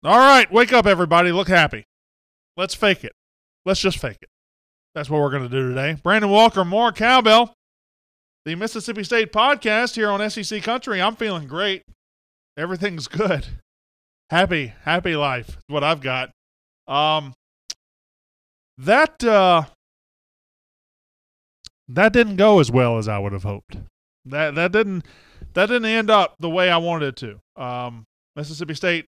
All right, wake up, everybody. Look happy. Let's fake it. Let's just fake it. That's what we're going to do today. Brandon Walker, more Cowbell, the Mississippi State podcast here on SEC Country. I'm feeling great. Everything's good. Happy life is what I've got. That didn't go as well as I would have hoped. That didn't end up the way I wanted it to. Mississippi State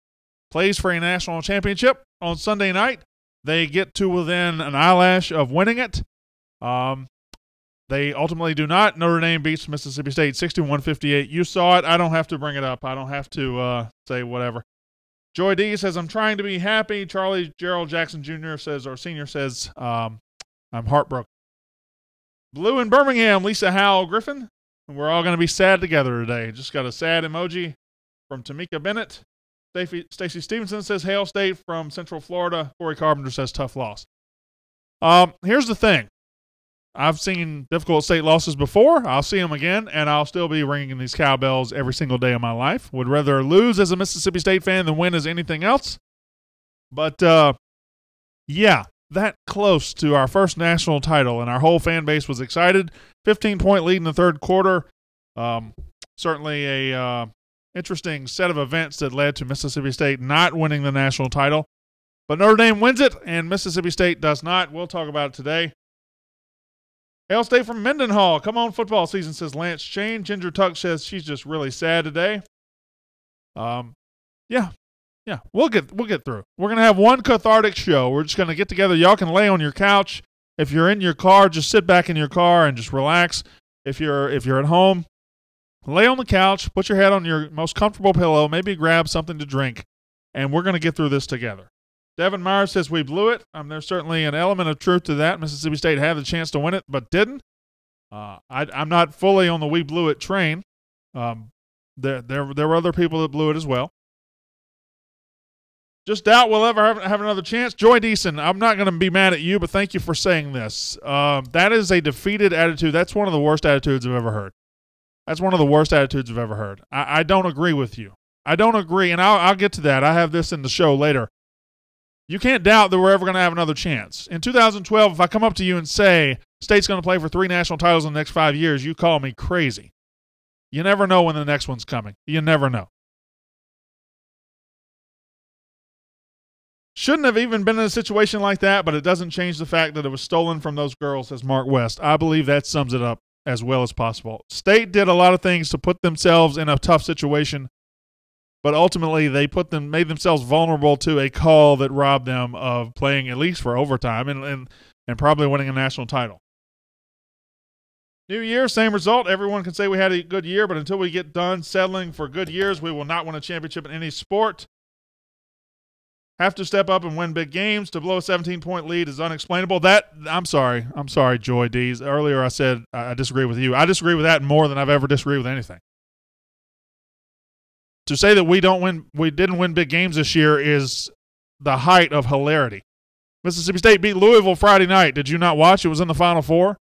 plays for a national championship on Sunday night. They get to within an eyelash of winning it. They ultimately do not. Notre Dame beats Mississippi State 61-58. You saw it. I don't have to bring it up. I don't have to say whatever. Joy D says, I'm trying to be happy. Charlie Gerald Jackson Jr. says, or Senior says, I'm heartbroken. Blue in Birmingham, Lisa Howell Griffin. We're all going to be sad together today. Just got a sad emoji from Tamika Bennett. Stacy Stevenson says, Hail State from Central Florida. Corey Carpenter says, tough loss. Here's the thing. I've seen difficult state losses before. I'll see them again, and I'll still be ringing these cowbells every single day of my life. Would rather lose as a Mississippi State fan than win as anything else. But, yeah, that close to our first national title, and our whole fan base was excited. 15-point lead in the third quarter. Certainly a interesting set of events that led to Mississippi State not winning the national title. But Notre Dame wins it, and Mississippi State does not. We'll talk about it today. Hail State from Mendenhall. Come on, football season, says Lance Chain. Ginger Tuck says she's just really sad today. Yeah, we'll get through. We're gonna have one cathartic show. We're just gonna get together. Y'all can lay on your couch. If you're in your car, just sit back in your car and just relax. If you're at home, lay on the couch, put your head on your most comfortable pillow, maybe grab something to drink, and we're gonna get through this together. Devin Myers says we blew it. There's certainly an element of truth to that. Mississippi State had the chance to win it, but didn't. I'm not fully on the we blew it train. There were other people that blew it as well. Just doubt we'll ever have another chance. Joy Deason, I'm not going to be mad at you, but thank you for saying this. That is a defeated attitude. That's one of the worst attitudes I've ever heard. That's one of the worst attitudes I've ever heard. I don't agree with you. I don't agree, and I'll get to that. I have this in the show later. You can't doubt that we're ever going to have another chance. In 2012, if I come up to you and say State's going to play for 3 national titles in the next 5 years, you call me crazy. You never know when the next one's coming. You never know. Shouldn't have even been in a situation like that, but it doesn't change the fact that it was stolen from those girls, says Mark West. I believe that sums it up as well as possible. State did a lot of things to put themselves in a tough situation, but ultimately they made themselves vulnerable to a call that robbed them of playing at least for overtime and probably winning a national title. New year, same result. Everyone can say we had a good year, but until we get done settling for good years, we will not win a championship in any sport. Have to step up and win big games. To blow a 17-point lead is unexplainable. I'm sorry, Joy D's. Earlier I said I disagree with you. I disagree with that more than I've ever disagreed with anything. To say that we didn't win big games this year is the height of hilarity. Mississippi State beat Louisville Friday night. Did you not watch? It was in the Final Four.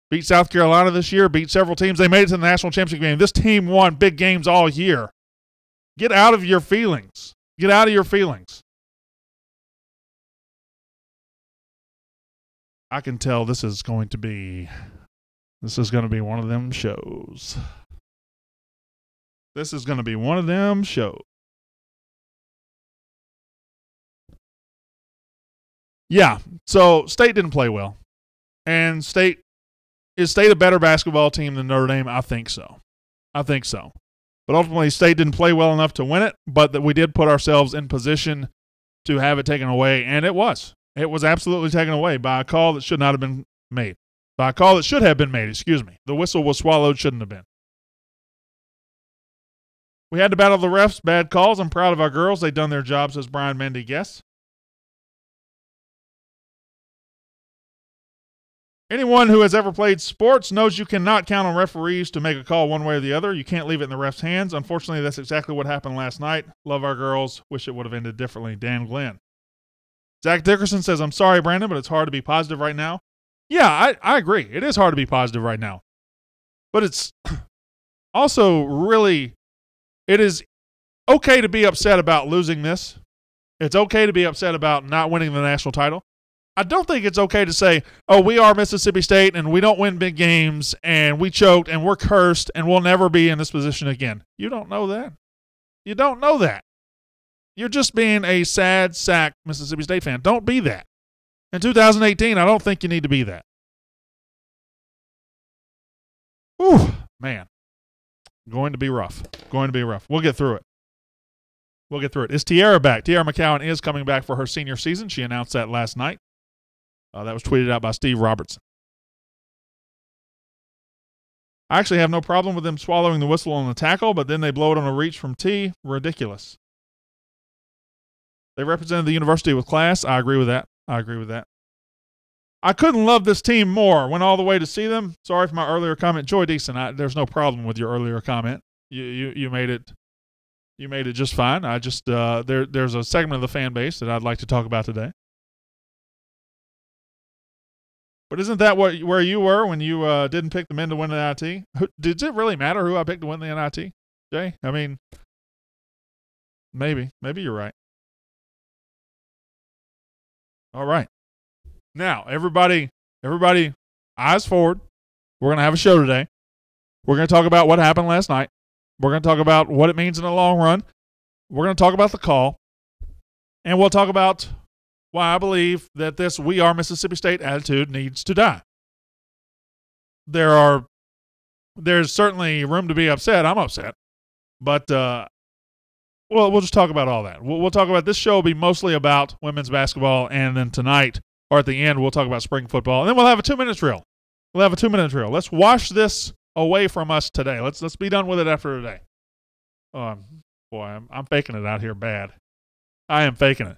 Beat South Carolina this year. Beat several teams. They made it to the national championship game. This team won big games all year. Get out of your feelings. Get out of your feelings. I can tell this is going to be one of them shows. This is going to be one of them shows. Yeah, so State didn't play well. And is State a better basketball team than Notre Dame? I think so. But ultimately, State didn't play well enough to win it, but that we did put ourselves in position to have it taken away, and it was. It was absolutely taken away by a call that should not have been made. By a call that should have been made, excuse me. The whistle was swallowed, shouldn't have been. We had to battle the refs, bad calls. I'm proud of our girls. They've done their job, says Brian Mendy Guess. Anyone who has ever played sports knows you cannot count on referees to make a call one way or the other. You can't leave it in the ref's hands. Unfortunately, that's exactly what happened last night. Love our girls. Wish it would have ended differently. Dan Glenn. Zach Dickerson says, I'm sorry, Brandon, but it's hard to be positive right now. Yeah, I agree. It is hard to be positive right now. But it's also really, it is okay to be upset about losing this. It's okay to be upset about not winning the national title. I don't think it's okay to say, oh, we are Mississippi State and we don't win big games and we choked and we're cursed and we'll never be in this position again. You don't know that. You don't know that. You're just being a sad sack Mississippi State fan. Don't be that. In 2018, I don't think you need to be that. Whew, man. Going to be rough. Going to be rough. We'll get through it. We'll get through it. Is Tiara back? Tiara McCowan is coming back for her senior season. She announced that last night. That was tweeted out by Steve Robertson. I actually have no problem with them swallowing the whistle on the tackle, but then they blow it on a reach from T. Ridiculous. They represented the university with class. I agree with that. I couldn't love this team more. Went all the way to see them. Sorry for my earlier comment. Joy Deason, there's no problem with your earlier comment. You made it. You made it just fine. I just there's a segment of the fan base that I'd like to talk about today. But isn't that where you were when you didn't pick the men to win the NIT? Did it really matter who I picked to win the NIT, Jay? I mean, maybe you're right. All right. Now, everybody, eyes forward. We're going to have a show today. We're going to talk about what happened last night. We're going to talk about what it means in the long run. We're going to talk about the call. And we'll talk about why I believe that this "we are Mississippi State" attitude needs to die. There's certainly room to be upset. I'm upset. But, we'll just talk about all that. We'll talk about this show will be mostly about women's basketball, and then tonight, or at the end, we'll talk about spring football. And then we'll have a 2-minute drill. Let's wash this away from us today. Let's be done with it after today. Boy, I'm faking it out here bad. I am faking it.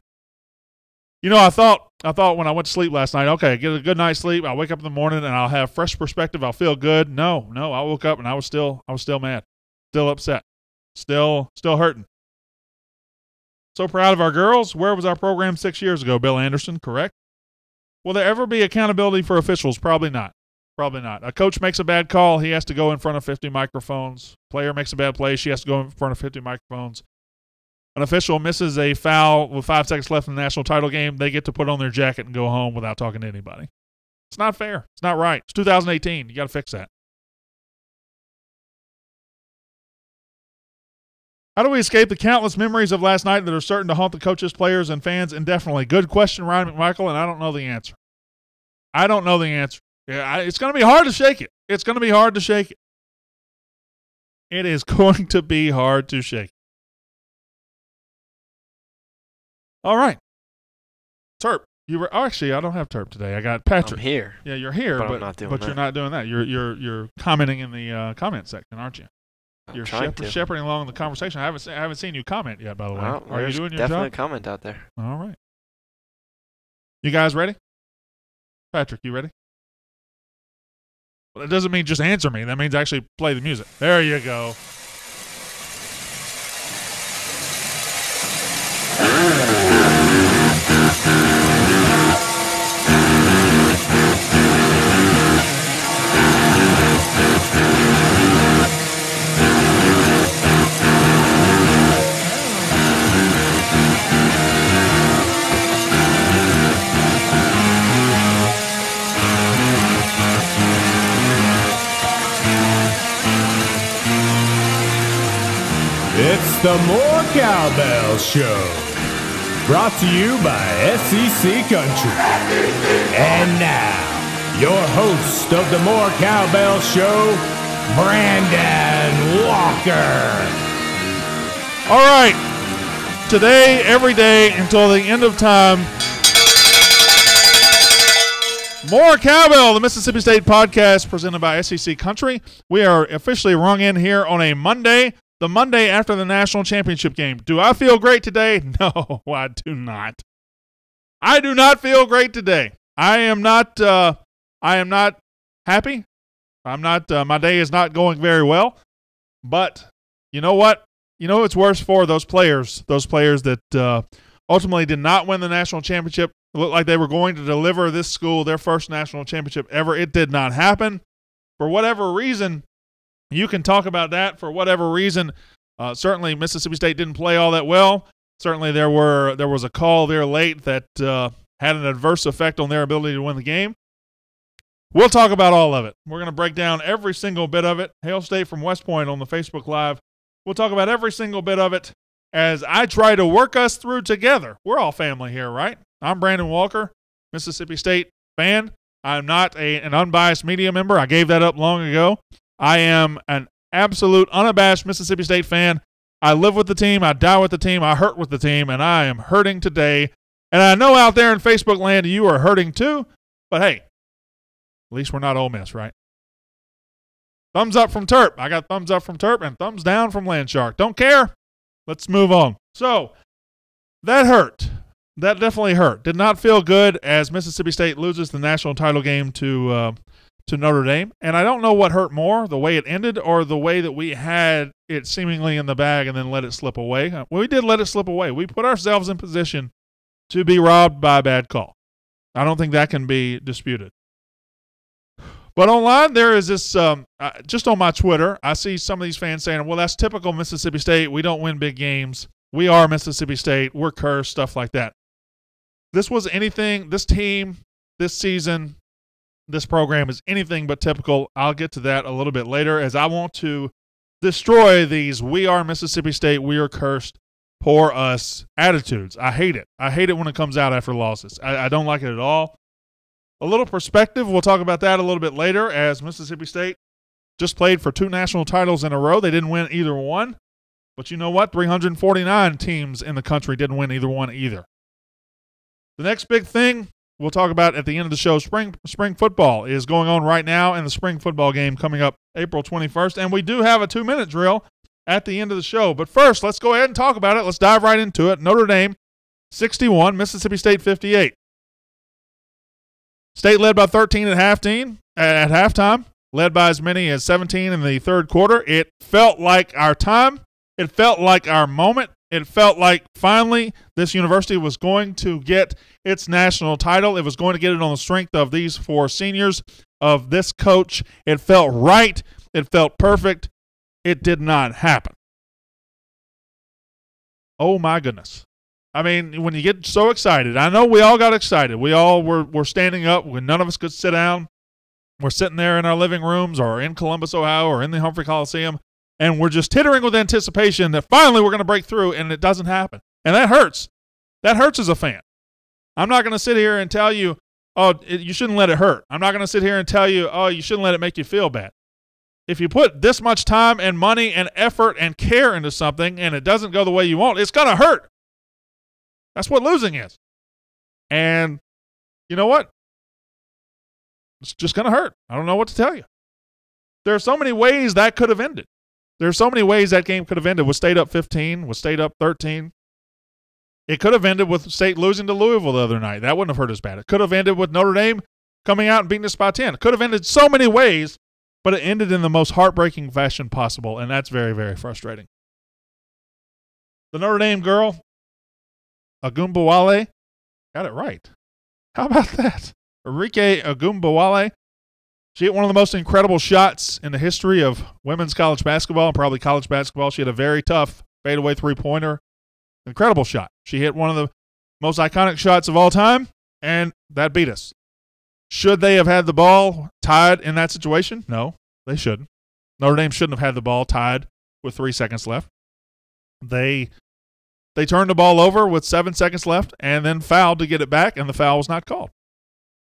You know, I thought when I went to sleep last night, okay, get a good night's sleep. I'll wake up in the morning and I'll have fresh perspective. I'll feel good. No, I woke up and I was still mad, still upset, still hurting. So proud of our girls. Where was our program 6 years ago? Bill Anderson, correct? Will there ever be accountability for officials? Probably not. A coach makes a bad call, he has to go in front of 50 microphones. Player makes a bad play, she has to go in front of 50 microphones. An official misses a foul with 5 seconds left in the national title game, they get to put on their jacket and go home without talking to anybody. It's not fair. It's not right. It's 2018. You got to fix that. How do we escape the countless memories of last night that are certain to haunt the coaches, players, and fans indefinitely? Good question, Ryan McMichael, and I don't know the answer. Yeah, it's going to be hard to shake it. It is going to be hard to shake it. All right. Terp. Actually, I don't have Terp today. I got Patrick. I'm here. Yeah, you're here, but I'm not doing that. You're not doing that. You're commenting in the comment section, aren't you? You're shepherding along the conversation. I haven't seen you comment yet, by the way. Well, are you doing your definitely job? a comment out there. All right. You guys ready? Patrick, you ready? Well, it doesn't mean just answer me. That means actually play the music. There you go. It's the More Cowbell Show, brought to you by SEC Country. And now, your host of the More Cowbell Show, Brandon Walker. All right. Today, every day, until the end of time, More Cowbell, the Mississippi State podcast presented by SEC Country. We are officially rung in here on a Monday. The Monday after the national championship game. Do I feel great today? No, I do not. I do not feel great today. I am not happy. I'm not, my day is not going very well. But you know what? You know it's worse for those players that ultimately did not win the national championship. It looked like they were going to deliver this school their first national championship ever. It did not happen. For whatever reason, you can talk about that. For whatever reason, certainly Mississippi State didn't play all that well. Certainly there was a call there late that had an adverse effect on their ability to win the game. We'll talk about all of it. We're going to break down every single bit of it. Hail State from West Point on the Facebook Live. We'll talk about every single bit of it as I try to work us through together. We're all family here, right? I'm Brandon Walker, Mississippi State fan. I'm not an unbiased media member. I gave that up long ago. I am an absolute unabashed Mississippi State fan. I live with the team. I die with the team. I hurt with the team, and I am hurting today. And I know out there in Facebook land you are hurting too, but hey, at least we're not Ole Miss, right? Thumbs up from Terp. I got thumbs up from Terp and thumbs down from Landshark. Don't care. Let's move on. So, that hurt. That definitely hurt. Did not feel good as Mississippi State loses the national title game to Notre Dame. And I don't know what hurt more, the way it ended or the way that we had it seemingly in the bag and then let it slip away. Well, we did let it slip away. We put ourselves in position to be robbed by a bad call. I don't think that can be disputed. But online, there is this, just on my Twitter, I see some of these fans saying, well, that's typical Mississippi State. We don't win big games. We are Mississippi State. We're cursed, stuff like that. This team, this season, this program is anything but typical. I'll get to that a little bit later as I want to destroy these we are Mississippi State, we are cursed, poor us attitudes. I hate it. I hate it when it comes out after losses. I don't like it at all. A little perspective, we'll talk about that a little bit later as Mississippi State just played for 2 national titles in a row. They didn't win either one. But you know what? 349 teams in the country didn't win either one either. The next big thing we'll talk about at the end of the show, spring football is going on right now, and the spring football game coming up April 21st. And we do have a 2-minute drill at the end of the show. But first, let's go ahead and talk about it. Let's dive right into it. Notre Dame 61, Mississippi State 58. State led by 13 at halftime, led by as many as 17 in the third quarter. It felt like our time. It felt like our moment. It felt like finally this university was going to get its national title. It was going to get it on the strength of these 4 seniors, of this coach. It felt right. It felt perfect. It did not happen. Oh, my goodness. I mean, when you get so excited, I know we all got excited. We all were standing up when none of us could sit down. We're sitting there in our living rooms or in Columbus, Ohio, or in the Humphrey Coliseum, and we're just tittering with anticipation that finally we're going to break through, and it doesn't happen. And that hurts. That hurts as a fan. I'm not going to sit here and tell you, you shouldn't let it hurt. I'm not going to sit here and tell you, you shouldn't let it make you feel bad. If you put this much time and money and effort and care into something and it doesn't go the way you want, it's going to hurt. That's what losing is. And you know what? It's just going to hurt. I don't know what to tell you. There are so many ways that could have ended. There are so many ways that game could have ended. With State up 15, with State up 13. It could have ended with State losing to Louisville the other night. That wouldn't have hurt as bad. It could have ended with Notre Dame coming out and beating us by 10. It could have ended so many ways, but it ended in the most heartbreaking fashion possible, and that's very, very frustrating. The Notre Dame girl, Agumbawale, got it right. How about that? Enrique Agumbawale. She hit one of the most incredible shots in the history of women's college basketball and probably college basketball. She had a very tough fadeaway three-pointer. Incredible shot. She hit one of the most iconic shots of all time, and that beat us. Should they have had the ball tied in that situation? No, they shouldn't. Notre Dame shouldn't have had the ball tied with 3 seconds left. They turned the ball over with 7 seconds left and then fouled to get it back, and the foul was not called.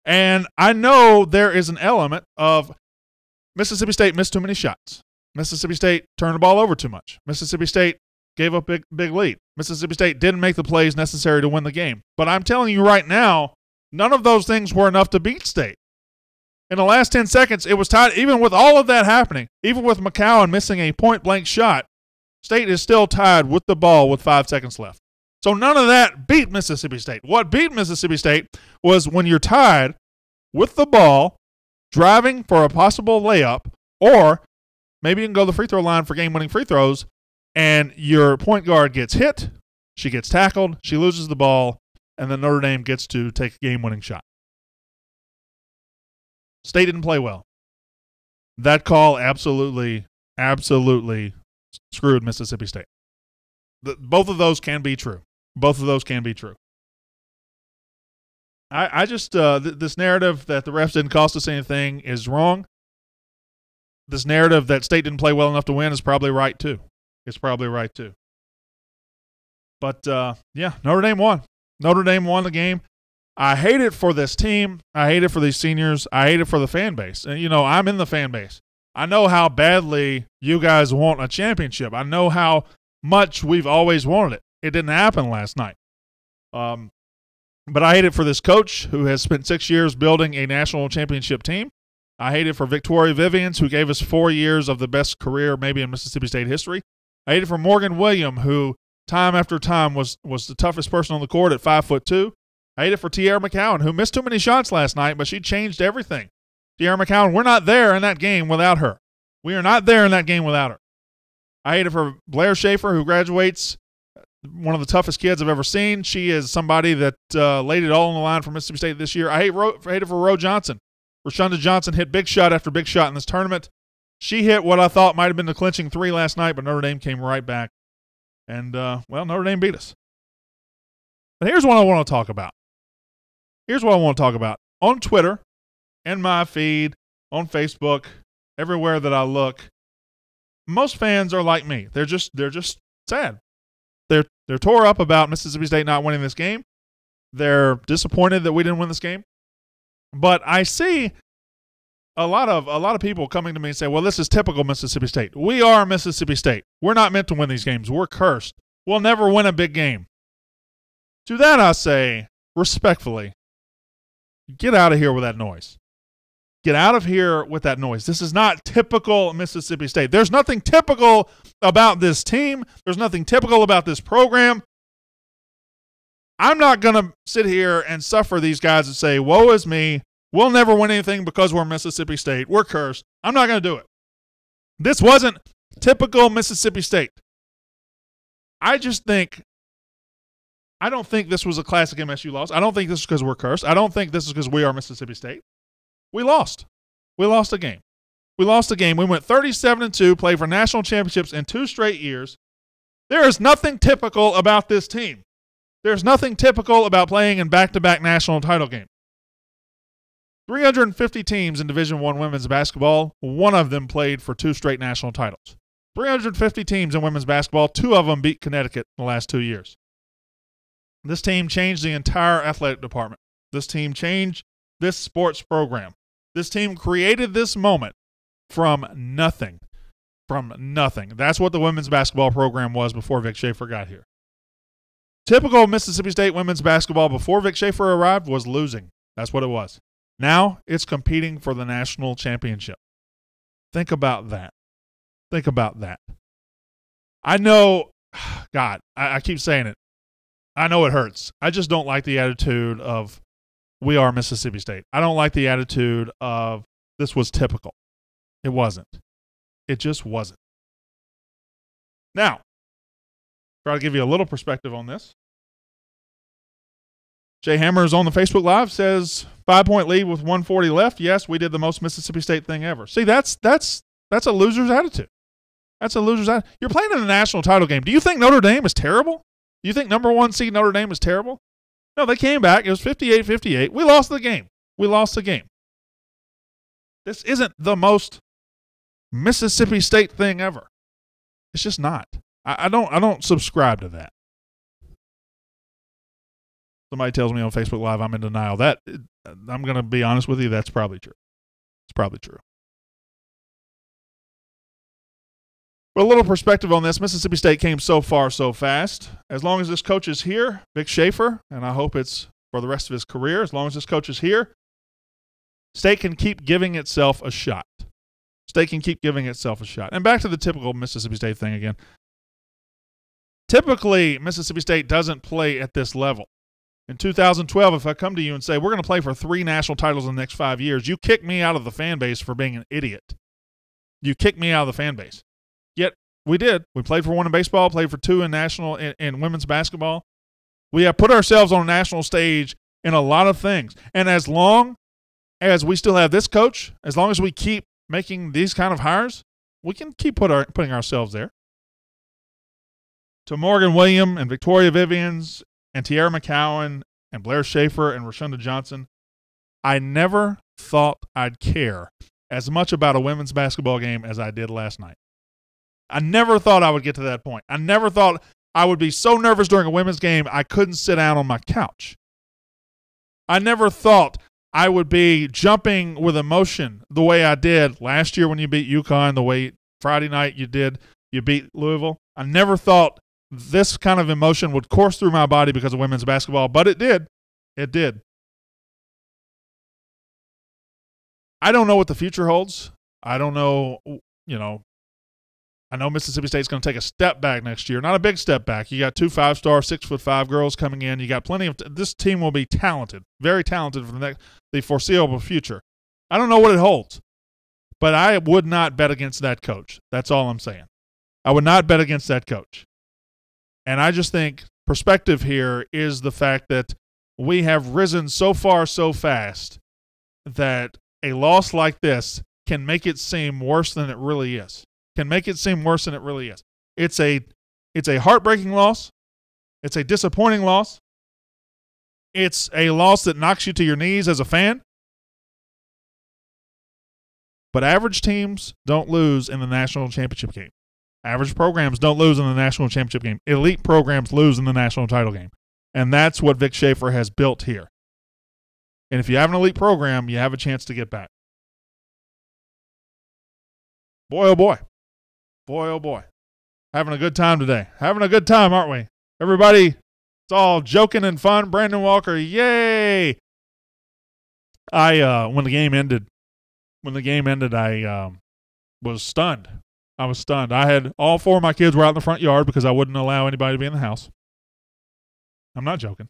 And I know there is an element of Mississippi State missed too many shots. Mississippi State turned the ball over too much. Mississippi State gave up big lead. Mississippi State didn't make the plays necessary to win the game. But I'm telling you right now, none of those things were enough to beat State. In the last 10 seconds, it was tied. Even with all of that happening, even with McCowan missing a point-blank shot, State is still tied with the ball with 5 seconds left. So none of that beat Mississippi State. What beat Mississippi State was when you're tied with the ball, driving for a possible layup, or maybe you can go to the free throw line for game-winning free throws, and your point guard gets hit, she gets tackled, she loses the ball, and then Notre Dame gets to take a game-winning shot. State didn't play well. That call absolutely screwed Mississippi State. Both of those can be true. Both of those can be true. I just this narrative that the refs didn't cost us anything is wrong. This narrative that State didn't play well enough to win is probably right too. It's probably right too. But yeah, Notre Dame won. Notre Dame won the game. I hate it for this team. I hate it for these seniors. I hate it for the fan base. And, you know, I'm in the fan base. I know how badly you guys want a championship. I know how much we've always wanted it. It didn't happen last night. But I hate it for this coach who has spent 6 years building a national championship team. I hate it for Victoria Vivians, who gave us 4 years of the best career maybe in Mississippi State history. I hate it for Morgan William, who time after time was the toughest person on the court at 5'2". I hate it for Tierra McCowan, who missed too many shots last night, but she changed everything. Tierra McCowan, we're not there in that game without her. We are not there in that game without her. I hate it for Blair Schaefer, who graduates, one of the toughest kids I've ever seen. She is somebody that laid it all on the line for Mississippi State this year. I hate it for Roe Johnson. Rashonda Johnson hit big shot after big shot in this tournament. She hit what I thought might have been the clinching 3 last night, but Notre Dame came right back. And, well, Notre Dame beat us. But here's what I want to talk about. Here's what I want to talk about. On Twitter, in my feed, on Facebook, everywhere that I look, most fans are like me. They're just sad. They're tore up about Mississippi State not winning this game. They're disappointed that we didn't win this game. But I see a lot of people coming to me and say, well, this is typical Mississippi State. We are Mississippi State. We're not meant to win these games. We're cursed. We'll never win a big game. To that I say, respectfully, get out of here with that noise. Get out of here with that noise. This is not typical Mississippi State. There's nothing typical about this team. There's nothing typical about this program. I'm not going to sit here and suffer these guys and say, woe is me. We'll never win anything because we're Mississippi State. We're cursed. I'm not going to do it. This wasn't typical Mississippi State. I don't think this was a classic MSU loss. I don't think this is because we're cursed. I don't think this is because we are Mississippi State. We lost. We lost a game. We lost a game. We went 37-2, played for national championships in 2 straight years. There is nothing typical about this team. There's nothing typical about playing in back-to-back national title games. 350 teams in Division I women's basketball. One of them played for 2 straight national titles. 350 teams in women's basketball. 2 of them beat Connecticut in the last 2 years. This team changed the entire athletic department. This team changed this sports program. This team created this moment from nothing. From nothing. That's what the women's basketball program was before Vic Schaefer got here. Typical Mississippi State women's basketball before Vic Schaefer arrived was losing. That's what it was. Now it's competing for the national championship. Think about that. Think about that. I know, God, I keep saying it. I know it hurts. I just don't like the attitude of we are Mississippi State. I don't like the attitude of this was typical. It wasn't. It just wasn't. Now, try to give you a little perspective on this. Jay Hammers on the Facebook Live says 5-point lead with 140 left. Yes, we did the most Mississippi State thing ever. See, that's a loser's attitude. That's a loser's attitude. You're playing in a national title game. Do you think Notre Dame is terrible? Do you think number 1 seed Notre Dame is terrible? No, they came back. It was 58-58. We lost the game. We lost the game. This isn't the most Mississippi State thing ever. It's just not. I don't subscribe to that. Somebody tells me on Facebook Live I'm in denial. That I'm going to be honest with you, that's probably true. It's probably true. But a little perspective on this. Mississippi State came so far so fast. As long as this coach is here, Vic Schaefer, and I hope it's for the rest of his career, as long as this coach is here, State can keep giving itself a shot. State can keep giving itself a shot. And back to the typical Mississippi State thing again. Typically, Mississippi State doesn't play at this level. In 2012, if I come to you and say, we're going to play for 3 national titles in the next 5 years, you kick me out of the fan base for being an idiot. You kick me out of the fan base. Yet, we did. We played for 1 in baseball, played for 2 in women's basketball. We have put ourselves on a national stage in a lot of things. And as long as we still have this coach, as long as we keep making these kind of hires, we can keep putting ourselves there. to Morgan William and Victoria Vivians and Tiara McCowan and Blair Schaefer and Rashonda Johnson, I never thought I'd care as much about a women's basketball game as I did last night. I never thought I would get to that point. I never thought I would be so nervous during a women's game I couldn't sit down on my couch. I never thought I would be jumping with emotion the way I did last year when you beat UConn, the way Friday night you beat Louisville. I never thought this kind of emotion would course through my body because of women's basketball, but it did. It did. I don't know what the future holds. I don't know, I know Mississippi State's going to take a step back next year. Not a big step back. You got 2 5-star, 6'5" girls coming in. You got plenty of this team will be talented, very talented for the foreseeable future. I don't know what it holds, but I would not bet against that coach. That's all I'm saying. I would not bet against that coach. And I just think perspective here is the fact that we have risen so far so fast that a loss like this can make it seem worse than it really is. Can make it seem worse than it really is. It's a heartbreaking loss. It's a disappointing loss. It's a loss that knocks you to your knees as a fan. But average teams don't lose in the national championship game. Average programs don't lose in the national championship game. Elite programs lose in the national title game. And that's what Vic Schaefer has built here. And if you have an elite program, you have a chance to get back. Boy, oh boy. Boy, oh boy. Having a good time today. Having a good time, aren't we? Everybody, it's all joking and fun. Brandon Walker, yay! When the game ended, I was stunned. I was stunned. I had all 4 of my kids were out in the front yard because I wouldn't allow anybody to be in the house. I'm not joking.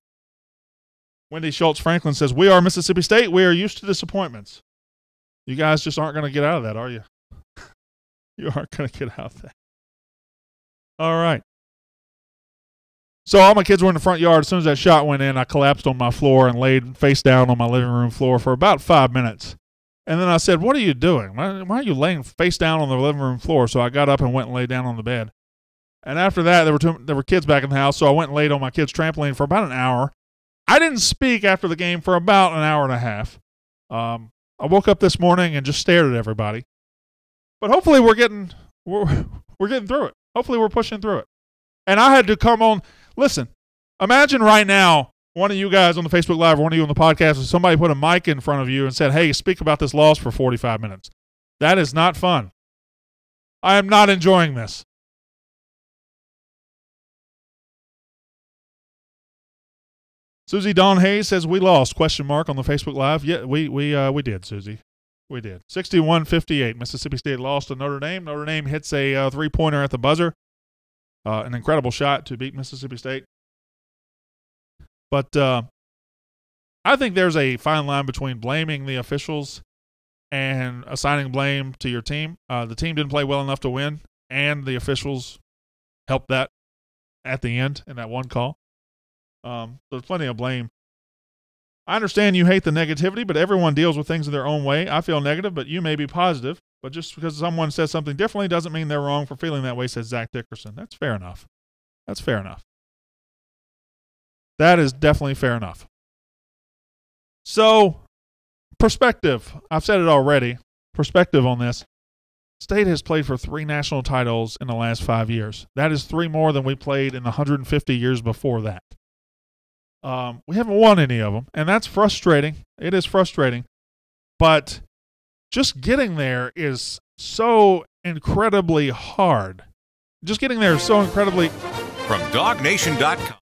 Wendy Schultz Franklin says, "We are Mississippi State. We are used to disappointments." You guys just aren't going to get out of that, are you? You aren't going to get out of that. All right. So all my kids were in the front yard. As soon as that shot went in, I collapsed on my floor and laid face down on my living room floor for about 5 minutes. And then I said, "What are you doing? Why are you laying face down on the living room floor?" So I got up and went and laid down on the bed. And after that, there were kids back in the house, so I went and laid on my kids' trampoline for about an hour. I didn't speak after the game for about an hour and a half. I woke up this morning and just stared at everybody. But hopefully we're getting through it. Hopefully we're pushing through it. And I had to come on. Listen, imagine right now one of you guys on the Facebook Live or one of you on the podcast, if somebody put a mic in front of you and said, "Hey, speak about this loss for 45 minutes. That is not fun. I am not enjoying this. Susie Dawn Hayes says, "We lost, ? On the Facebook Live. Yeah, we did, Susie. We did. 61-58. Mississippi State lost to Notre Dame. Notre Dame hits a three-pointer at the buzzer. An incredible shot to beat Mississippi State. But I think there's a fine line between blaming the officials and assigning blame to your team. The team didn't play well enough to win, and the officials helped that at the end in that one call. There's plenty of blame. I understand you hate the negativity, but everyone deals with things in their own way. I feel negative, but you may be positive. But just because someone says something differently doesn't mean they're wrong for feeling that way, says Zach Dickerson. That's fair enough. That's fair enough. That is definitely fair enough. So, perspective. I've said it already. Perspective on this. State has played for 3 national titles in the last 5 years. That is 3 more than we played in the 150 years before that. We haven't won any of them, and that's frustrating. It is frustrating. But just getting there is so incredibly hard. Just getting there is so incredibly... From DogNation.com.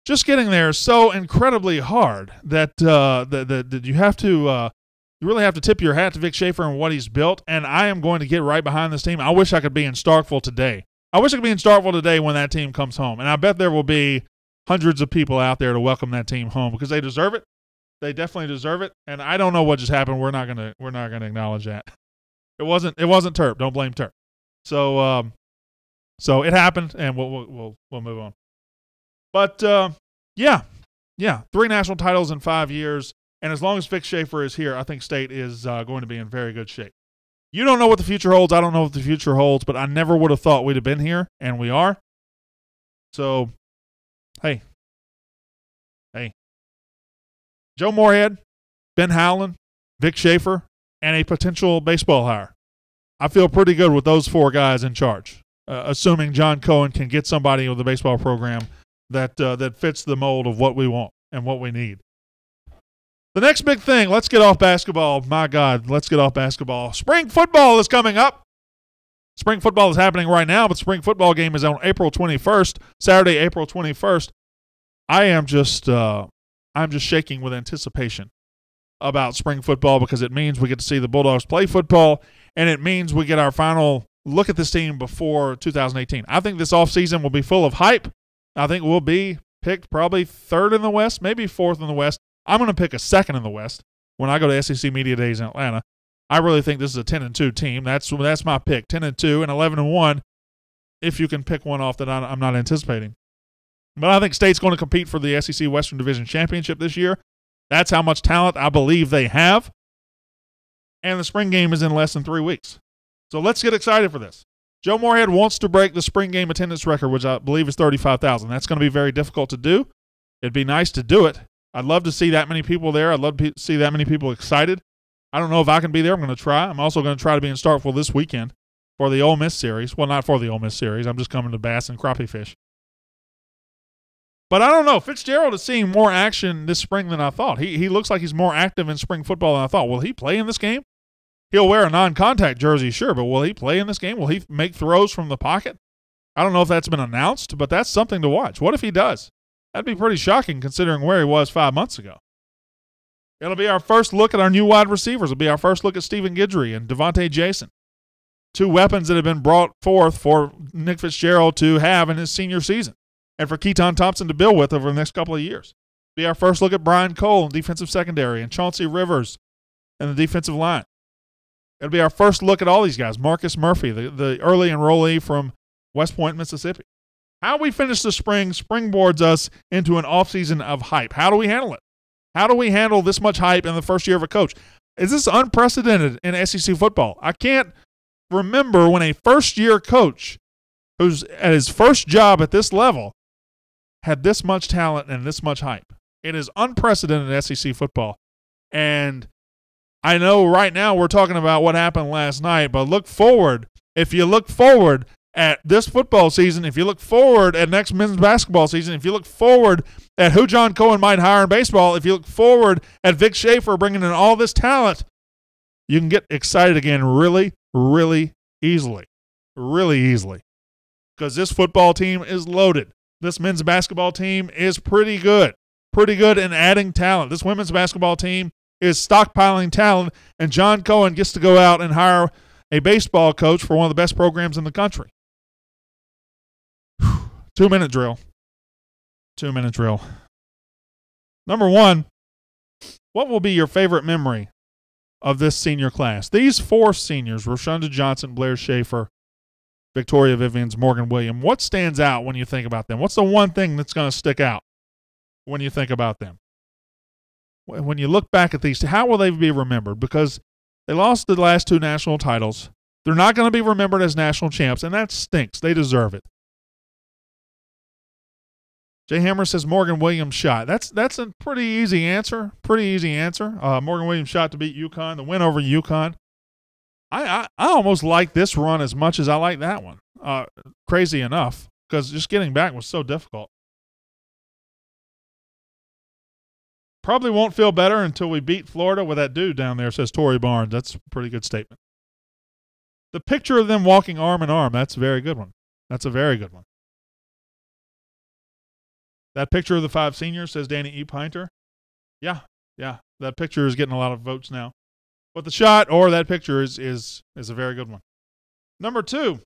Just getting there is so incredibly hard that that you have to... You really have to tip your hat to Vic Schaefer and what he's built, and I am going to get right behind this team. I wish I could be in Starkville today. I wish I could be in Starkville today when that team comes home, and I bet there will be hundreds of people out there to welcome that team home because they deserve it. They definitely deserve it, and I don't know what just happened. We're not gonna acknowledge that. It wasn't Terp. Don't blame Terp. So it happened, and we'll move on. But yeah, 3 national titles in 5 years. And as long as Vic Schaefer is here, I think State is going to be in very good shape. You don't know what the future holds. I don't know what the future holds, but I never would have thought we'd have been here, and we are. So, hey. Joe Moorhead, Ben Howland, Vic Schaefer, and a potential baseball hire. I feel pretty good with those 4 guys in charge, assuming John Cohen can get somebody with a baseball program that fits the mold of what we want and what we need. The next big thing, let's get off basketball. My God, let's get off basketball. Spring football is coming up. Spring football is happening right now, but spring football game is on April 21st, Saturday, April 21st. I'm just shaking with anticipation about spring football because it means we get to see the Bulldogs play football, and it means we get our final look at this team before 2018. I think this offseason will be full of hype. I think we'll be picked probably 3rd in the West, maybe 4th in the West. I'm going to pick a 2nd in the West when I go to SEC Media Days in Atlanta. I really think this is a 10-2 team. That's my pick, 10-2 and 11-1, if you can pick one off that I'm not anticipating. But I think State's going to compete for the SEC Western Division Championship this year. That's how much talent I believe they have. And the spring game is in less than 3 weeks. So let's get excited for this. Joe Moorhead wants to break the spring game attendance record, which I believe is 35,000. That's going to be very difficult to do. It'd be nice to do it. I'd love to see that many people there. I'd love to see that many people excited. I don't know if I can be there. I'm going to try. I'm also going to try to be in Starkville this weekend for the Ole Miss series. Well, not for the Ole Miss series. I'm just coming to bass and crappie fish. But I don't know. Fitzgerald is seeing more action this spring than I thought. He looks like he's more active in spring football than I thought. Will he play in this game? He'll wear a non-contact jersey, sure, but will he play in this game? Will he make throws from the pocket? I don't know if that's been announced, but that's something to watch. What if he does? That'd be pretty shocking considering where he was 5 months ago. It'll be our first look at our new wide receivers. It'll be our first look at Stephen Guidry and Devontae Jason. 2 weapons that have been brought forth for Nick Fitzgerald to have in his senior season and for Keaton Thompson to build with over the next couple of years. It'll be our first look at Brian Cole in defensive secondary and Chauncey Rivers in the defensive line. It'll be our first look at all these guys. Marcus Murphy, the early enrollee from West Point, Mississippi. How we finish the spring springboards us into an offseason of hype. How do we handle it? How do we handle this much hype in the first year of a coach? Is this unprecedented in SEC football? I can't remember when a first-year coach who's at his first job at this level had this much talent and this much hype. It is unprecedented in SEC football. And I know right now we're talking about what happened last night, but look forward. If you look forward at this football season, if you look forward at next men's basketball season, if you look forward at who John Cohen might hire in baseball, if you look forward at Vic Schaefer bringing in all this talent, you can get excited again really, really easily. Really easily. Because this football team is loaded. This men's basketball team is pretty good. Pretty good in adding talent. This women's basketball team is stockpiling talent, and John Cohen gets to go out and hire a baseball coach for one of the best programs in the country. 2-minute drill. 2-minute drill. Number 1, what will be your favorite memory of this senior class? These 4 seniors, Roshunda Johnson, Blair Schaefer, Victoria Vivians, Morgan Williams. What stands out when you think about them? What's the one thing that's going to stick out when you think about them? When you look back at these, how will they be remembered? Because they lost the last 2 national titles. They're not going to be remembered as national champs, and that stinks. They deserve it. Jay Hammer says Morgan Williams shot. That's a pretty easy answer. Pretty easy answer. Morgan Williams shot to beat UConn, the win over UConn. I almost like this run as much as I like that one. Crazy enough, because just getting back was so difficult. Probably won't feel better until we beat Florida with that dude down there, says Torrey Barnes. That's a pretty good statement. The picture of them walking arm in arm, that's a very good one. That's a very good one. That picture of the 5 seniors, says Danny E. Pinter. Yeah. That picture is getting a lot of votes now. But the shot or that picture is a very good one. Number 2.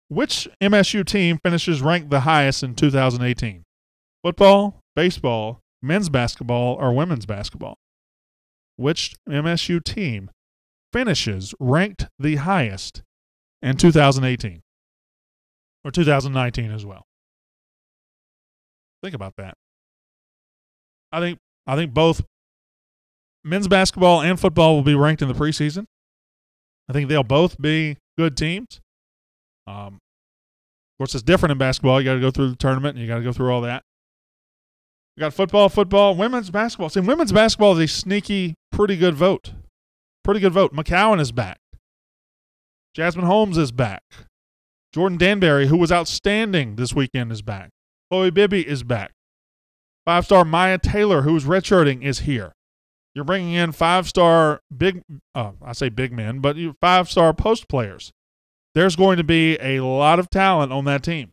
Which MSU team finishes ranked the highest in 2018? Football, baseball, men's basketball, or women's basketball? Which MSU team finishes ranked the highest in 2018? Or 2019 as well? Think about that. I think both men's basketball and football will be ranked in the preseason. I think they'll both be good teams. Of course, it's different in basketball. You got to go through the tournament, and you got to go through all that. We got football, women's basketball. See, women's basketball is a sneaky, pretty good vote. Pretty good vote. McCowan is back. Jasmine Holmes is back. Jordan Danbury, who was outstanding this weekend, is back. Chloe Bibby is back. 5-star Maya Taylor, who was redshirting, is here. You're bringing in 5-star big men, but 5-star post players. There's going to be a lot of talent on that team.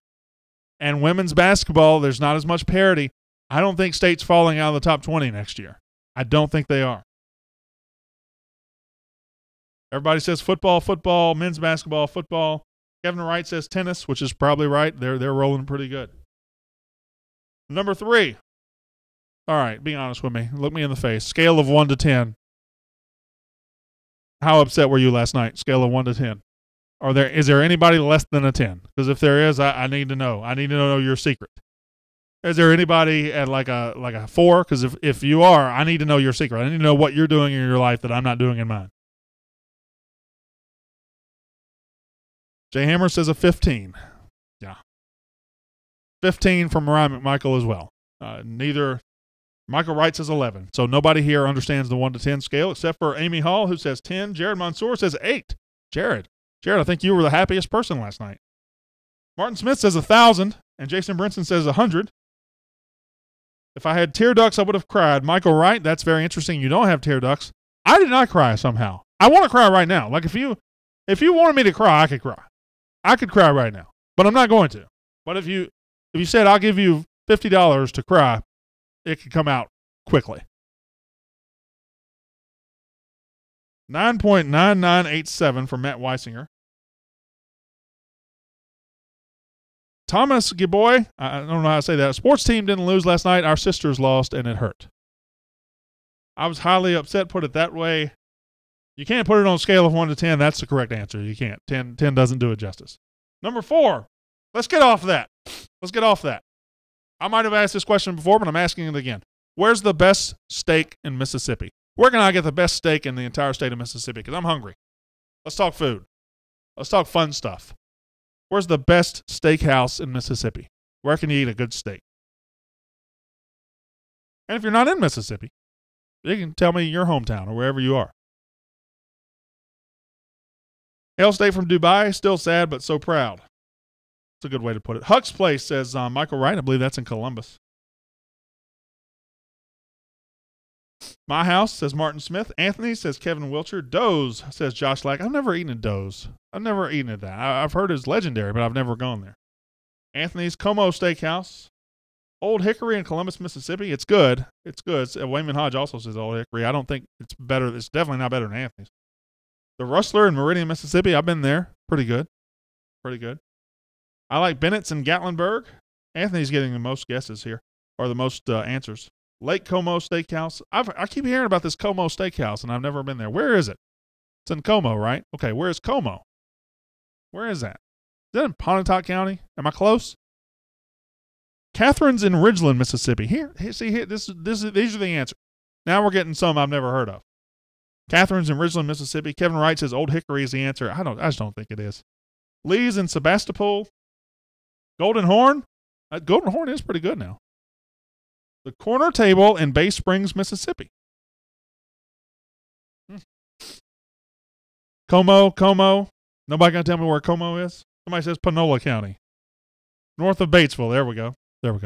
And women's basketball, there's not as much parity. I don't think State's falling out of the top 20 next year. I don't think they are. Everybody says football, men's basketball, football. Kevin Wright says tennis, which is probably right. They're rolling pretty good. Number 3. All right, be honest with me. Look me in the face. Scale of 1 to 10. How upset were you last night? Scale of 1 to 10. Is there anybody less than a 10? Because if there is, I need to know. I need to know your secret. Is there anybody at like a 4? Because if you are, I need to know your secret. I need to know what you're doing in your life that I'm not doing in mine. Jay Hammer says a 15. Yeah. 15 from Ryan McMichael as well. Michael Wright says 11. So nobody here understands the 1 to 10 scale except for Amy Hall, who says 10. Jared Mansour says 8. Jared, I think you were the happiest person last night. Martin Smith says 1,000, and Jason Brinson says 100. If I had tear ducts, I would have cried. Michael Wright, that's very interesting. You don't have tear ducts. I did not cry somehow. I want to cry right now. Like if you wanted me to cry, I could cry. I could cry right now, but I'm not going to. But if you said I'll give you $50 to cry, it could come out quickly. 9.9987 for Matt Weisinger. Thomas Giboy, I don't know how to say that. Sports team didn't lose last night. Our sisters lost, and it hurt. I was highly upset, put it that way. You can't put it on a scale of 1 to 10. That's the correct answer. You can't. 10 doesn't do it justice. Number 4. Let's get off that. I might have asked this question before, but I'm asking it again. Where's the best steak in Mississippi? Where can I get the best steak in the entire state of Mississippi? Because I'm hungry. Let's talk food. Let's talk fun stuff. Where's the best steakhouse in Mississippi? Where can you eat a good steak? And if you're not in Mississippi, you can tell me your hometown or wherever you are. Hail State from Dubai, still sad but so proud. That's a good way to put it. Huck's Place says Michael Wright. I believe that's in Columbus. My House says Martin Smith. Anthony says Kevin Wilcher. Doze says Josh Lack. I've never eaten at Doze. I've never eaten at that. I've heard it's legendary, but I've never gone there. Anthony's Como Steakhouse. Old Hickory in Columbus, Mississippi. It's good. Wayman Hodge also says Old Hickory. I don't think it's better. It's definitely not better than Anthony's. The Rustler in Meridian, Mississippi. I've been there. Pretty good. I like Bennett's in Gatlinburg. Anthony's getting the most guesses here, or the most answers. Lake Como Steakhouse. I keep hearing about this Como Steakhouse, and I've never been there. Where is it? It's in Como, right? Okay, where is Como? Where is that? Is that in Pontotoc County? Am I close? Catherine's in Ridgeland, Mississippi. Here, these are the answers. Now we're getting some I've never heard of. Catherine's in Ridgeland, Mississippi. Kevin Wright says Old Hickory is the answer. I just don't think it is. Lee's in Sebastopol. Golden Horn. Golden Horn is pretty good now. The Corner Table in Bay Springs, Mississippi. Como. Nobody gonna tell me where Como is? Somebody says Panola County. North of Batesville. There we go.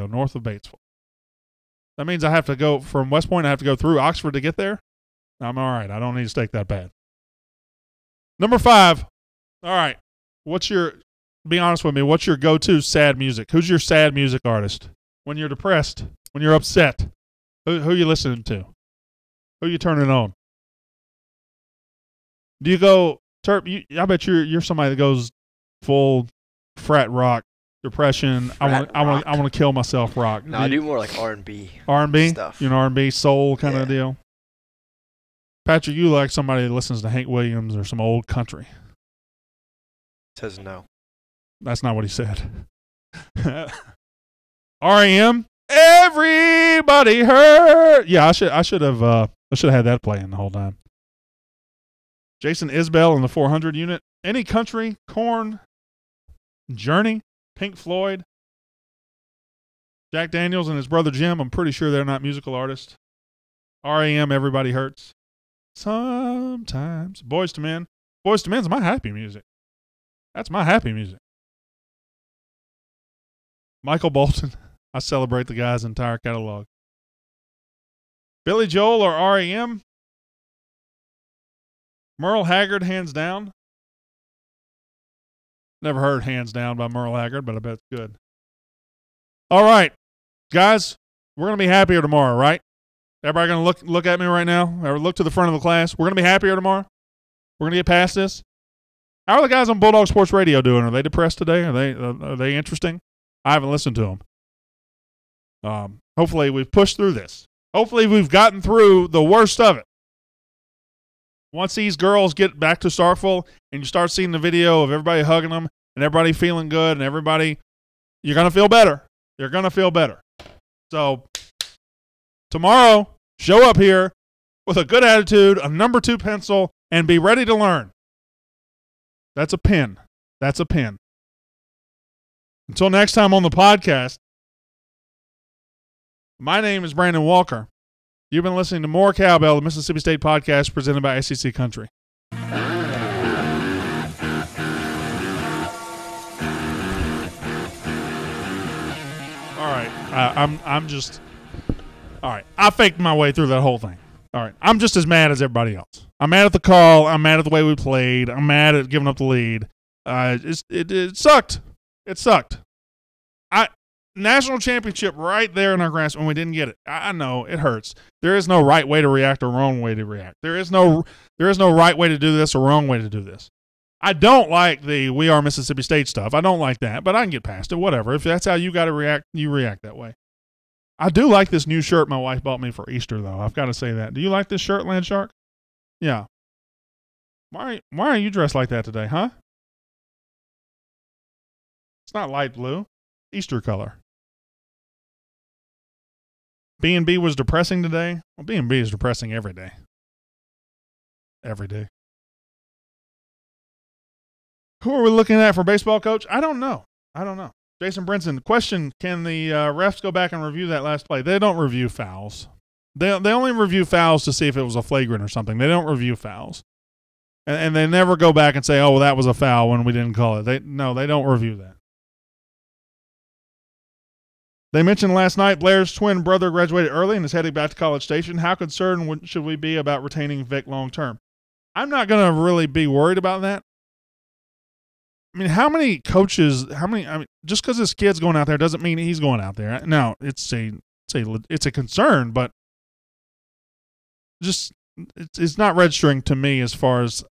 North of Batesville. That means I have to go from West Point. I have to go through Oxford to get there. I'm all right. I don't need a steak that bad. Number 5. All right. Be honest with me. What's your go-to sad music? Who's your sad music artist? When you're depressed, when you're upset, who you listening to? Who you turning on? Do you go, Terp, I bet you're somebody that goes full frat rock, depression, I want to kill myself rock. No, I do more like R&B. R&B? Stuff. You know, R&B, soul kind of deal? Patrick, you like somebody that listens to Hank Williams or some old country. Says no. That's not what he said. R.E.M. Everybody hurt. Yeah, I should have I should have had that playing the whole time. Jason Isbell in the 400 unit. Any country, Korn, Journey, Pink Floyd, Jack Daniels and his brother Jim. I'm pretty sure they're not musical artists. R.A.M. Everybody Hurts. Sometimes. Boys to Men. Boys to Men's my happy music. That's my happy music. Michael Bolton. I celebrate the guy's entire catalog. Billy Joel or R.E.M.? Merle Haggard, hands down. Never heard Hands Down by Merle Haggard, but I bet it's good. All right, guys, we're going to be happier tomorrow, right? Everybody going to look at me right now? Or look to the front of the class? We're going to be happier tomorrow? We're going to get past this? How are the guys on Bulldog Sports Radio doing? Are they depressed today? Are they interesting? I haven't listened to them. Hopefully we've pushed through this. Hopefully we've gotten through the worst of it. Once these girls get back to Starkville and you start seeing the video of everybody hugging them and everybody feeling good and everybody, you're going to feel better. You're going to feel better. So tomorrow, show up here with a good attitude, a number 2 pencil, and be ready to learn. That's a pin. That's a pin. Until next time on the podcast, my name is Brandon Walker. You've been listening to More Cowbell, the Mississippi State podcast presented by SEC Country. All right. All right. I faked my way through that whole thing. All right. I'm just as mad as everybody else. I'm mad at the call. I'm mad at the way we played. I'm mad at giving up the lead. It sucked. It sucked. National championship right there in our grasp when we didn't get it. I know it hurts. There is no right way to react or wrong way to react. There is no right way to do this or wrong way to do this. I don't like the "we are Mississippi State" stuff. I don't like that, but I can get past it. Whatever. If that's how you got to react, you react that way. I do like this new shirt my wife bought me for Easter, though. I've got to say that. Do you like this shirt, Landshark? Yeah. Why are you dressed like that today, huh? It's not light blue. Easter color. B&B was depressing today. Well, B&B is depressing every day. Every day. Who are we looking at for baseball coach? I don't know. Jason Brinson, question, can the refs go back and review that last play? They don't review fouls. They only review fouls to see if it was a flagrant or something. They don't review fouls. And they never go back and say, oh, well, that was a foul when we didn't call it. They don't review that. They mentioned last night Blair's twin brother graduated early and is heading back to College Station. How concerned should we be about retaining Vic long term? I'm not going to really be worried about that. I mean, how many coaches, just because this kid's going out there doesn't mean he's going out there. No, it's a concern, but just it's not registering to me as far as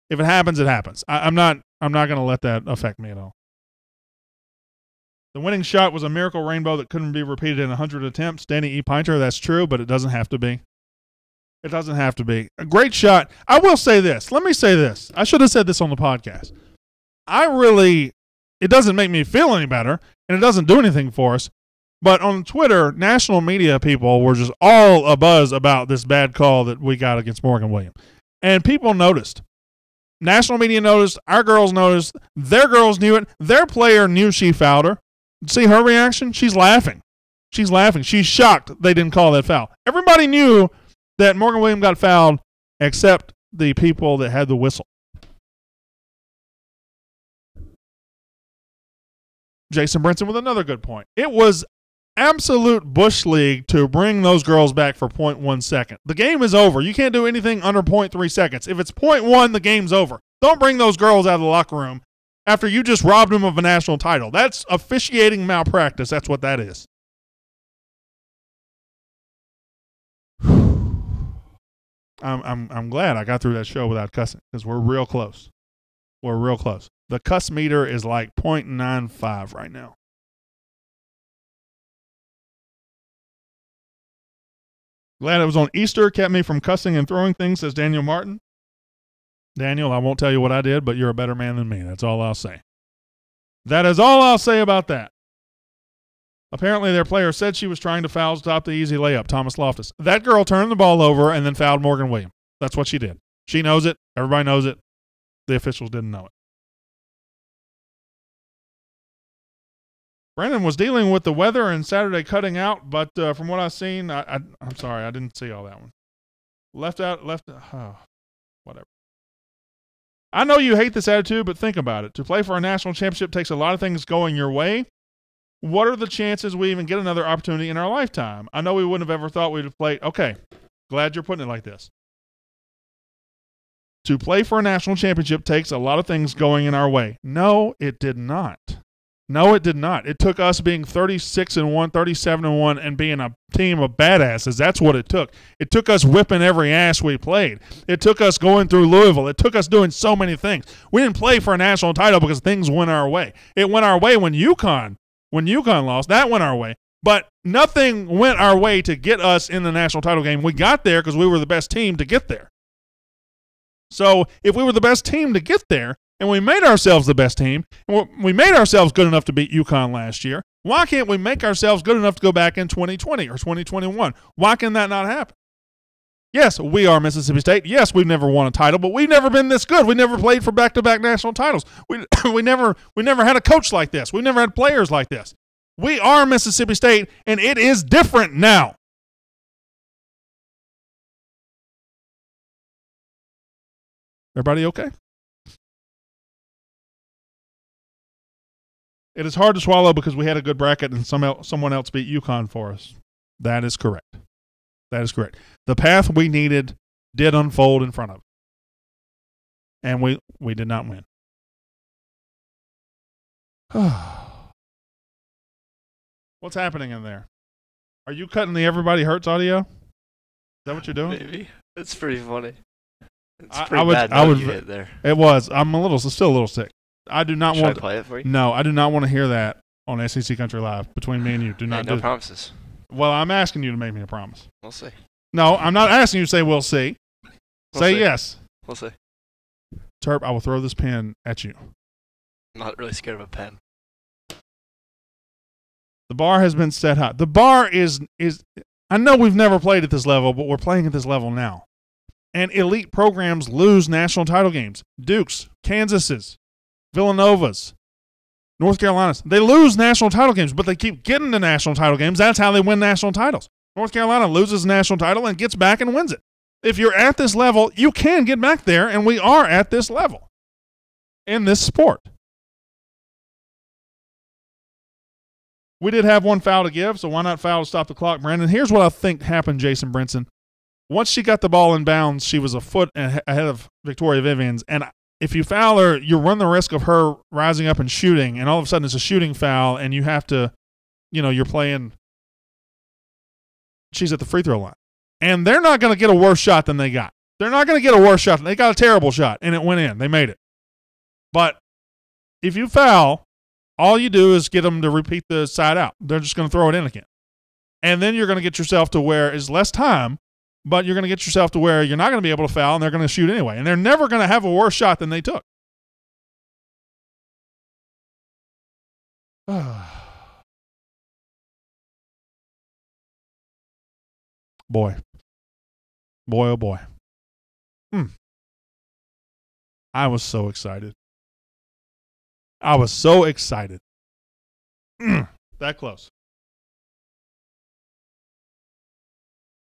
if it happens, it happens. I'm not going to let that affect me at all. The winning shot was a miracle rainbow that couldn't be repeated in 100 attempts. Danny E. Pinter, that's true, but it doesn't have to be. It doesn't have to be. A great shot. I will say this. Let me say this. I should have said this on the podcast. It doesn't make me feel any better, and it doesn't do anything for us. But on Twitter, national media people were just all abuzz about this bad call that we got against Morgan Williams. And people noticed. National media noticed. Our girls noticed. Their girls knew it. Their player knew she fouled her. See her reaction? She's laughing. She's laughing. She's shocked they didn't call that foul. Everybody knew that Morgan Williams got fouled except the people that had the whistle. Jason Brinson with another good point. It was absolute bush league to bring those girls back for 0.1 second. The game is over. You can't do anything under 0.3 seconds. If it's 0.1, the game's over. Don't bring those girls out of the locker room after you just robbed them of a national title. That's officiating malpractice. That's what that is. I'm glad I got through that show without cussing because we're real close. We're real close. The cuss meter is like 0.95 right now. Glad it was on Easter. Kept me from cussing and throwing things, says Daniel Martin. Daniel, I won't tell you what I did, but you're a better man than me. That's all I'll say. That is all I'll say about that. Apparently, their player said she was trying to foul stop the easy layup, Thomas Loftus. That girl turned the ball over and then fouled Morgan Williams. That's what she did. She knows it. Everybody knows it. The officials didn't know it. Brandon was dealing with the weather and Saturday cutting out, but from what I've seen, I'm sorry, I didn't see all that one. Whatever. I know you hate this attitude, but think about it. To play for a national championship takes a lot of things going your way. What are the chances we even get another opportunity in our lifetime? I know we wouldn't have ever thought we'd have played. Okay, glad you're putting it like this. To play for a national championship takes a lot of things going in our way. No, it did not. No, it did not. It took us being 36-1, 37-1, and being a team of badasses. That's what it took. It took us whipping every ass we played. It took us going through Louisville. It took us doing so many things. We didn't play for a national title because things went our way. It went our way when UConn lost. That went our way. But nothing went our way to get us in the national title game. We got there because we were the best team to get there. So if we were the best team to get there, and we made ourselves the best team, and we made ourselves good enough to beat UConn last year, why can't we make ourselves good enough to go back in 2020 or 2021? Why can that not happen? Yes, we are Mississippi State. Yes, we've never won a title, but we've never been this good. We never played for back-to-back national titles. We never had a coach like this. We never had players like this. We are Mississippi State, and it is different now. Everybody okay? It is hard to swallow because we had a good bracket and someone else beat UConn for us. That is correct. That is correct. The path we needed did unfold in front of us. And we did not win. What's happening in there? Are you cutting the Everybody Hurts audio? Is that what you're doing? Maybe. It's pretty funny. It's I pretty would- bad I note would- you hit there. It was. Still a little sick. I do not Should want I play it for you? No, I do not want to hear that on SEC Country Live between me and you. Do not no do promises. Well, I'm asking you to make me a promise. We'll see. No, I'm not asking you to say we'll see. We'll Say see. yes. We'll see. Terp, I will throw this pen at you. I'm not really scared of a pen. The bar has been set high. The bar is I know we've never played at this level, but we're playing at this level now. And elite programs lose national title games. Dukes, Kansases, Villanovas, North Carolinas. They lose national title games, but they keep getting to national title games. That's how they win national titles. North Carolina loses a national title and gets back and wins it. If you're at this level, you can get back there, and we are at this level in this sport. We did have one foul to give, so why not foul to stop the clock, Brandon? Here's what I think happened, Jason Brinson. Once she got the ball in bounds, she was a foot ahead of Victoria Vivians, and if you foul her, you run the risk of her rising up and shooting, and all of a sudden it's a shooting foul, and you have to, you're playing. She's at the free throw line. And they're not going to get a worse shot than they got. They're not going to get a worse shot. They got a terrible shot, and it went in. They made it. But if you foul, all you do is get them to repeat the side out. They're just going to throw it in again. And then you're going to get yourself to where it's less time, but you're going to get yourself to where you're not going to be able to foul, and they're going to shoot anyway. And they're never going to have a worse shot than they took. Boy, oh boy. I was so excited. That close.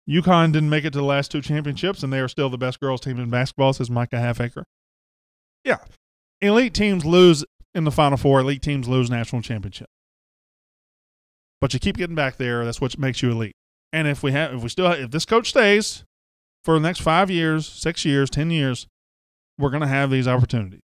UConn didn't make it to the last two championships, and they are still the best girls team in basketball, says Micah Halfacre. Yeah. Elite teams lose in the Final Four. Elite teams lose national championship. But you keep getting back there. That's what makes you elite. And if this coach stays for the next 5 years, 6 years, 10 years, we're going to have these opportunities.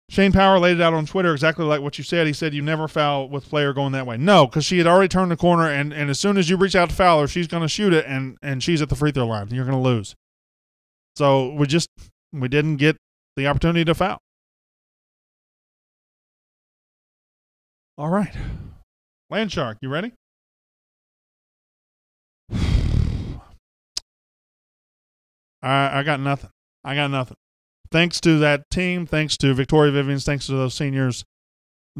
Shane Power laid it out on Twitter exactly like what you said. He said you never foul with player going that way. No, because she had already turned the corner, and as soon as you reach out to foul her, she's going to shoot it, and she's at the free throw line, and you're going to lose. So we didn't get the opportunity to foul. All right. Landshark, you ready? I got nothing. Thanks to that team, thanks to Victoria Vivians, thanks to those seniors,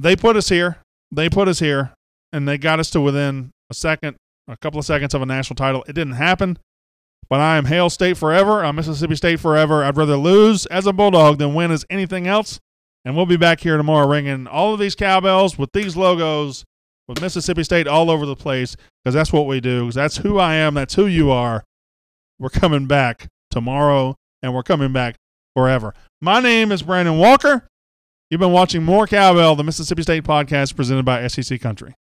they put us here. They put us here, and they got us to within a couple of seconds of a national title. It didn't happen, but I am Hail State forever. I'm Mississippi State forever. I'd rather lose as a Bulldog than win as anything else. And we'll be back here tomorrow ringing all of these cowbells with these logos with Mississippi State all over the place, because that's what we do. Because that's who I am. That's who you are. We're coming back tomorrow, and we're coming back forever. My name is Brandon Walker. You've been watching More Cowbell, the Mississippi State podcast presented by SEC Country.